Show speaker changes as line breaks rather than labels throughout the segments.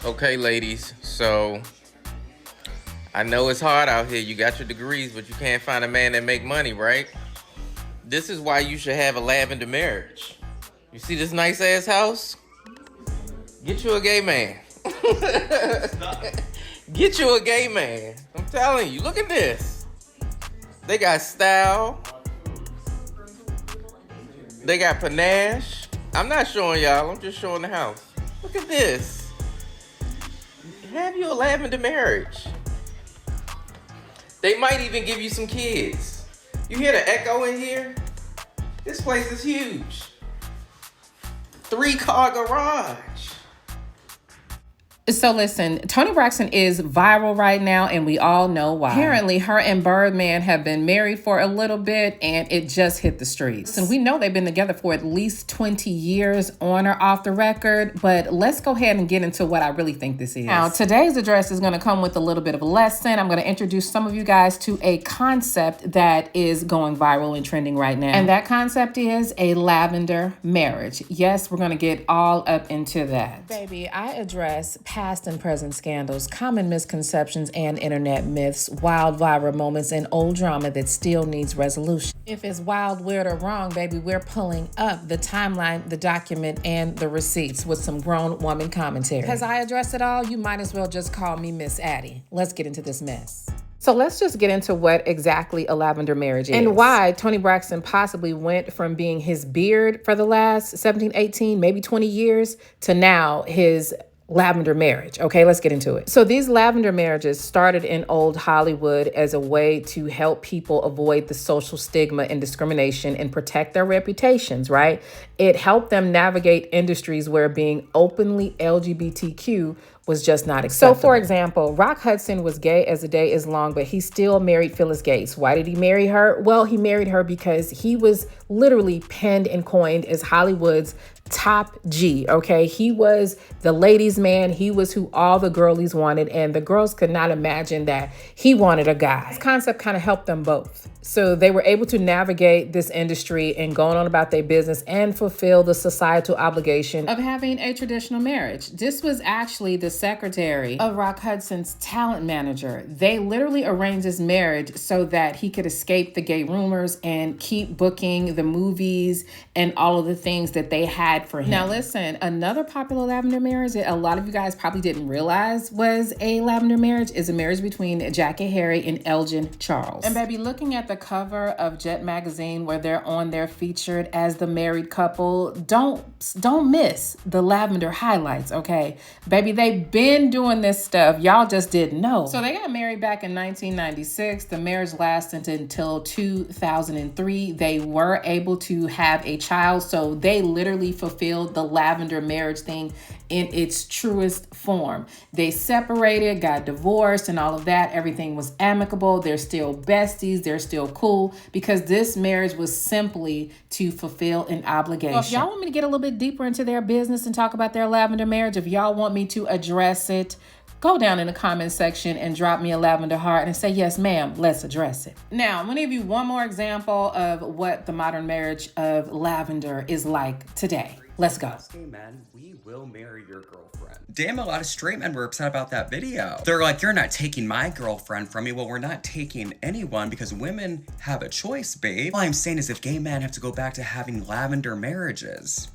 Okay, ladies, so I know it's hard out here. You got your degrees, but you can't find a man that make money, right? This is why you should have a lavender marriage. You see this nice ass house? Get you a gay man. Get you a gay man. I'm telling you, look at this. They got style. They got panache. I'm not showing y'all, I'm just showing the house. Look at this. Have you a lavender marriage. They might even give you some kids. You hear the echo in here? This place is huge. 3-car garage.
So listen, Toni Braxton is viral right now, and we all know why. Apparently, her and Birdman have been married for a little bit, and it just hit the streets. And we know they've been together for at least 20 years on or off the record, but let's go ahead and get into what I really think this is. Now, today's address is going to come with a little bit of a lesson. I'm going to introduce some of you guys to a concept that is going viral and trending right now. And that concept is a lavender marriage. Yes, we're going to get all up into that. Baby, I address past and present scandals, common misconceptions and internet myths, wild viral moments, and old drama that still needs resolution. If it's wild, weird, or wrong, baby, we're pulling up the timeline, the document, and the receipts with some grown woman commentary. Because I address it all, you might as well just call me Miss Addie. Let's get into this mess. So let's just get into what exactly a lavender marriage is. And why Toni Braxton possibly went from being his beard for the last 17, 18, maybe 20 years to now his lavender marriage. Okay, let's get into it. So these lavender marriages started in old Hollywood as a way to help people avoid the social stigma and discrimination and protect their reputations, right? It helped them navigate industries where being openly LGBTQ was just not acceptable. So for example, Rock Hudson was gay as the day is long, but he still married Phyllis Gates. Why did he marry her? Well, he married her because he was literally penned and coined as Hollywood's top G, okay? He was the ladies' man. He was who all the girlies wanted, and the girls could not imagine that he wanted a guy. This concept kind of helped them both. So they were able to navigate this industry and go on about their business and fulfill the societal obligation of having a traditional marriage. This was actually the secretary of Rock Hudson's talent manager. They literally arranged this marriage so that he could escape the gay rumors and keep booking the movies and all of the things that they had for him. Now listen, another popular lavender marriage that a lot of you guys probably didn't realize was a lavender marriage is a marriage between Jackie Harry and Elgin Charles. And baby, looking at the cover of Jet magazine where they're on there featured as the married couple, don't miss the lavender highlights, okay? Baby, they've been doing this stuff. Y'all just didn't know. So they got married back in 1996. The marriage lasted until 2003. They were able to have a child, so they literally fulfilled the lavender marriage thing in its truest form. They separated, got divorced, and all of that. Everything was amicable. They're still besties. They're still cool because this marriage was simply to fulfill an obligation. Well, if y'all want me to get a little bit deeper into their business and talk about their lavender marriage, if y'all want me to address it, go down in the comment section and drop me a lavender heart and say, yes, ma'am, let's address it. Now, I'm going to give you one more example of what the modern marriage of lavender is like today. Let's go.
Gay men, we will marry your girlfriend. Damn, a lot of straight men were upset about that video. They're like, you're not taking my girlfriend from me. Well, we're not taking anyone because women have a choice, babe. All I'm saying is if gay men have to go back to having lavender marriages,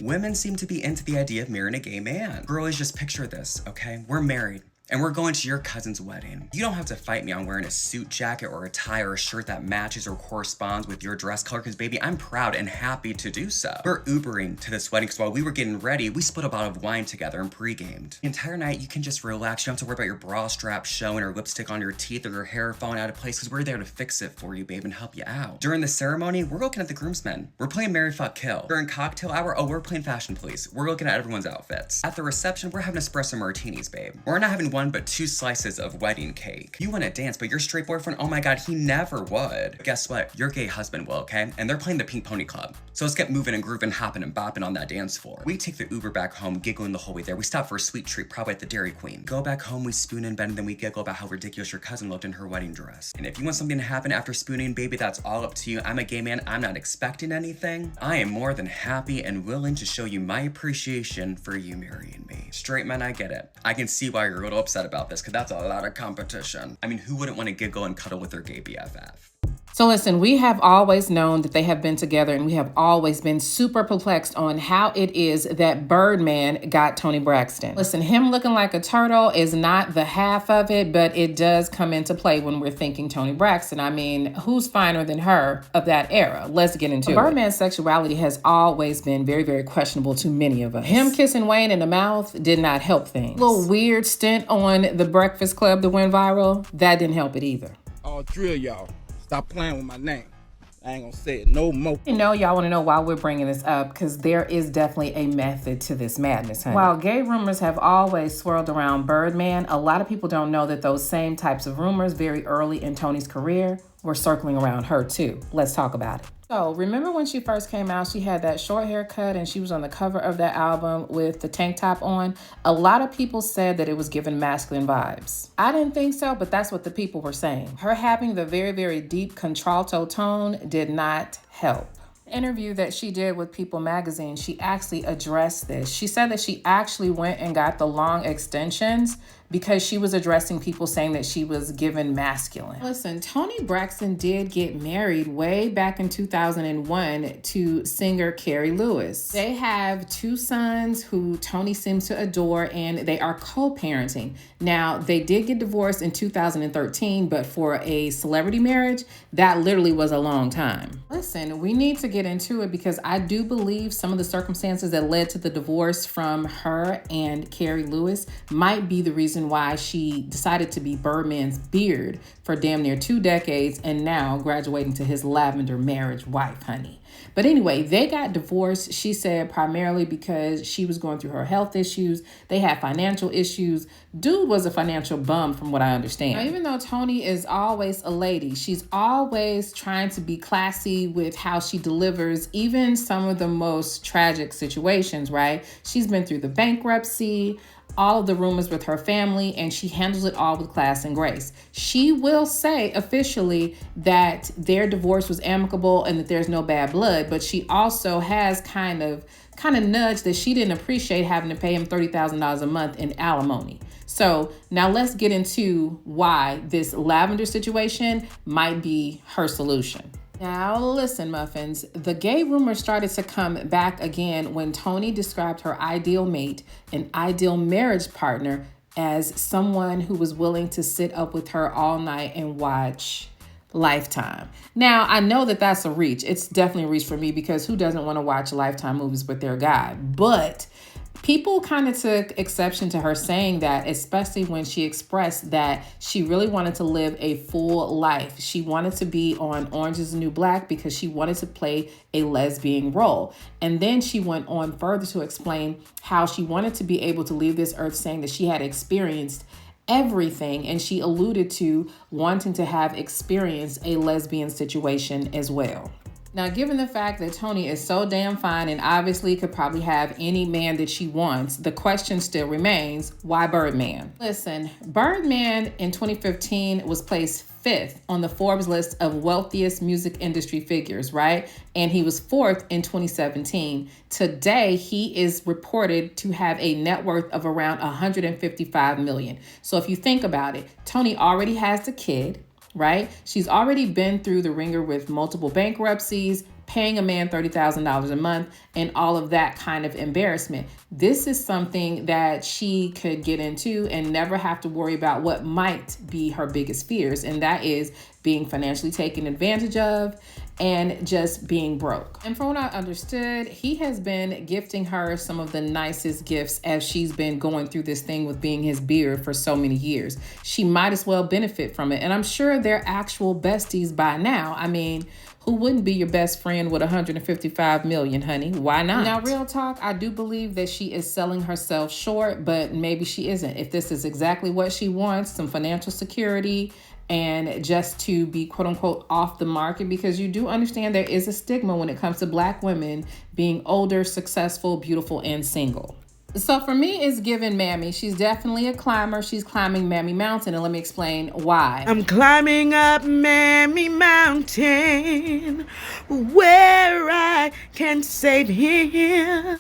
women seem to be into the idea of marrying a gay man. Girlies, just picture this, okay? We're married. And we're going to your cousin's wedding. You don't have to fight me on wearing a suit jacket or a tie or a shirt that matches or corresponds with your dress color, because baby, I'm proud and happy to do so. We're Ubering to this wedding because while we were getting ready, we split a bottle of wine together and pre-gamed. The entire night, you can just relax. You don't have to worry about your bra strap showing or lipstick on your teeth or your hair falling out of place because we're there to fix it for you, babe, and help you out. During the ceremony, we're looking at the groomsmen. We're playing Marry, Fuck, Kill. During cocktail hour, oh, we're playing Fashion Police. We're looking at everyone's outfits. At the reception, we're having espresso martinis, babe. We're not having one but 2 slices of wedding cake. You want to dance, but your straight boyfriend, oh my god, he never would. But guess what? Your gay husband will, okay? And they're playing the Pink Pony Club. So let's get moving and grooving, hopping and bopping on that dance floor. We take the Uber back home, giggling the whole way there. We stop for a sweet treat, probably at the Dairy Queen. Go back home, we spoon and bend, and then we giggle about how ridiculous your cousin looked in her wedding dress. And if you want something to happen after spooning, baby, that's all up to you. I'm a gay man, I'm not expecting anything. I am more than happy and willing to show you my appreciation for you marrying me. Straight men, I get it. I can see why you're a little upset about this, because that's a lot of competition. I mean, who wouldn't want to giggle and cuddle with their gay BFF?
So listen, we have always known that they have been together, and we have always been super perplexed on how it is that Birdman got Toni Braxton. Listen, him looking like a turtle is not the half of it, but it does come into play when we're thinking Toni Braxton. I mean, who's finer than her of that era? Let's get into it. Birdman's sexuality has always been very, very questionable to many of us. Him kissing Wayne in the mouth did not help things. A little weird stint on The Breakfast Club that went viral, that didn't help it either.
I'll drill y'all. Stop playing with my name. I ain't gonna say it no more.
You know, y'all want to know why we're bringing this up, because there is definitely a method to this madness, honey. While gay rumors have always swirled around Birdman, a lot of people don't know that those same types of rumors very early in Toni's career were circling around her too. Let's talk about it. So remember when she first came out, she had that short haircut and she was on the cover of that album with the tank top on. A lot of people said that it was giving masculine vibes. I didn't think so, but that's what the people were saying. Her having the very, very deep contralto tone did not help. Interview that she did with People magazine, she actually addressed this. She said that she actually went and got the long extensions because she was addressing people saying that she was given masculine. Listen, Toni Braxton did get married way back in 2001 to singer Carrie Lewis. They have 2 sons who Toni seems to adore, and they are co-parenting. Now, they did get divorced in 2013, but for a celebrity marriage, that literally was a long time. Listen, we need to get into it because I do believe some of the circumstances that led to the divorce from her and Carrie Lewis might be the reason why she decided to be Birdman's beard for damn near 2 decades and now graduating to his Lavender marriage wife, honey. But anyway, they got divorced, she said, primarily because she was going through her health issues. They had financial issues. Dude was a financial bum from what I understand. Now, even though Toni is always a lady, she's always trying to be classy with how she delivers even some of the most tragic situations, right? She's been through the bankruptcy, all of the rumors with her family, and she handles it all with class and grace. She will say officially that their divorce was amicable and that there's no bad blood, but she also has kind of nudged that she didn't appreciate having to pay him $30,000 a month in alimony. So now let's get into why this Lavender situation might be her solution. Now listen, muffins, the gay rumors started to come back again when Toni described her ideal mate, an ideal marriage partner, as someone who was willing to sit up with her all night and watch Lifetime. Now, I know that that's a reach. It's definitely a reach for me because who doesn't want to watch Lifetime movies with their guy? But people kind of took exception to her saying that, especially when she expressed that she really wanted to live a full life. She wanted to be on Orange is the New Black because she wanted to play a lesbian role. And then she went on further to explain how she wanted to be able to leave this earth saying that she had experienced everything, and she alluded to wanting to have experienced a lesbian situation as well. Now, given the fact that Toni is so damn fine and obviously could probably have any man that she wants, the question still remains, why Birdman? Listen, Birdman in 2015 was placed 5th on the Forbes list of wealthiest music industry figures, right? And he was 4th in 2017. Today, he is reported to have a net worth of around $155 million. So if you think about it, Toni already has the kid, right? She's already been through the ringer with multiple bankruptcies, paying a man $30,000 a month, and all of that kind of embarrassment. This is something that she could get into and never have to worry about what might be her biggest fears, and that is being financially taken advantage of and just being broke. And from what I understood, he has been gifting her some of the nicest gifts as she's been going through this thing with being his beard for so many years. She might as well benefit from it. And I'm sure they're actual besties by now. I mean, who wouldn't be your best friend with 155 million, honey? Why not? Now, real talk, I do believe that she is selling herself short, but maybe she isn't. If this is exactly what she wants, some financial security, and just to be quote unquote off the market, because you do understand there is a stigma when it comes to Black women being older, successful, beautiful, and single. So for me, it's given Mammy. She's definitely a climber. She's climbing Mammy Mountain, and let me explain why.
I'm climbing up Mammy Mountain where I can save him.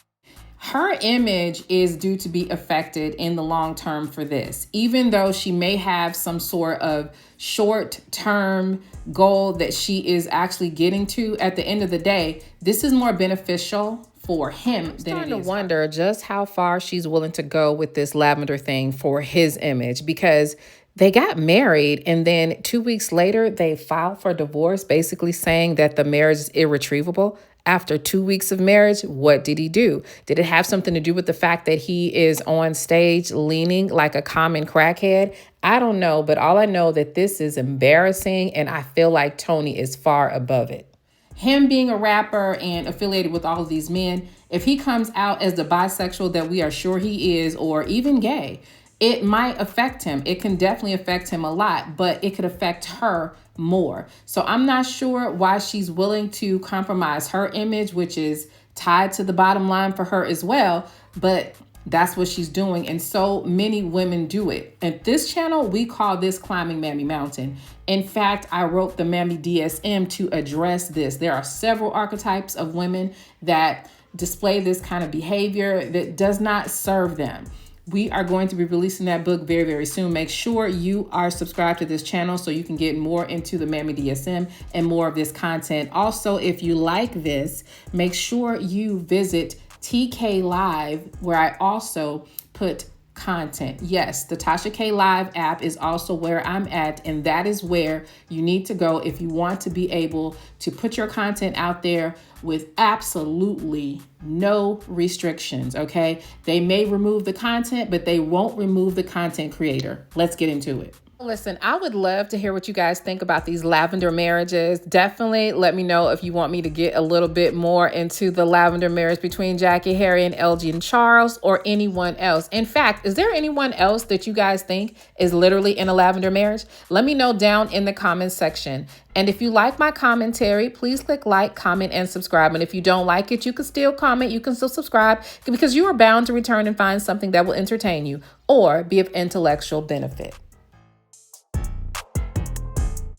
Her image is due to be affected in the long term for this. Even though she may have some sort of short-term goal that she is actually getting to, at the end of the day, this is more beneficial for him. I'm starting to wonder just how far she's willing to go with this Lavender thing for his image, because they got married and then 2 weeks later they filed for divorce, basically saying that the marriage is irretrievable. After 2 weeks of marriage, what did he do? Did it have something to do with the fact that he is on stage leaning like a common crackhead? I don't know, but all I know that this is embarrassing, and I feel like Toni is far above it. Him being a rapper and affiliated with all of these men, if he comes out as the bisexual that we are sure he is, or even gay, it might affect him. It can definitely affect him a lot, but it could affect her more. So I'm not sure why she's willing to compromise her image, which is tied to the bottom line for her as well, but that's what she's doing. And so many women do it. At this channel, we call this climbing Mammy Mountain. In fact, I wrote the Mammy DSM to address this. There are several archetypes of women that display this kind of behavior that does not serve them. We are going to be releasing that book very, very soon. Make sure you are subscribed to this channel so you can get more into the Mammy DSM and more of this content. Also, if you like this, make sure you visit TK Live, where I also put content. Yes, the Tasha K Live app is also where I'm at, and that is where you need to go if you want to be able to put your content out there with absolutely no restrictions, okay? They may remove the content, but they won't remove the content creator. Let's get into it. Listen, I would love to hear what you guys think about these Lavender marriages. Definitely let me know if you want me to get a little bit more into the Lavender marriage between Jackie, Harry, and LG and Charles, or anyone else. In fact, is there anyone else that you guys think is literally in a Lavender marriage? Let me know down in the comments section. And if you like my commentary, please click like, comment, and subscribe. And if you don't like it, you can still comment, you can still subscribe, because you are bound to return and find something that will entertain you or be of intellectual benefit.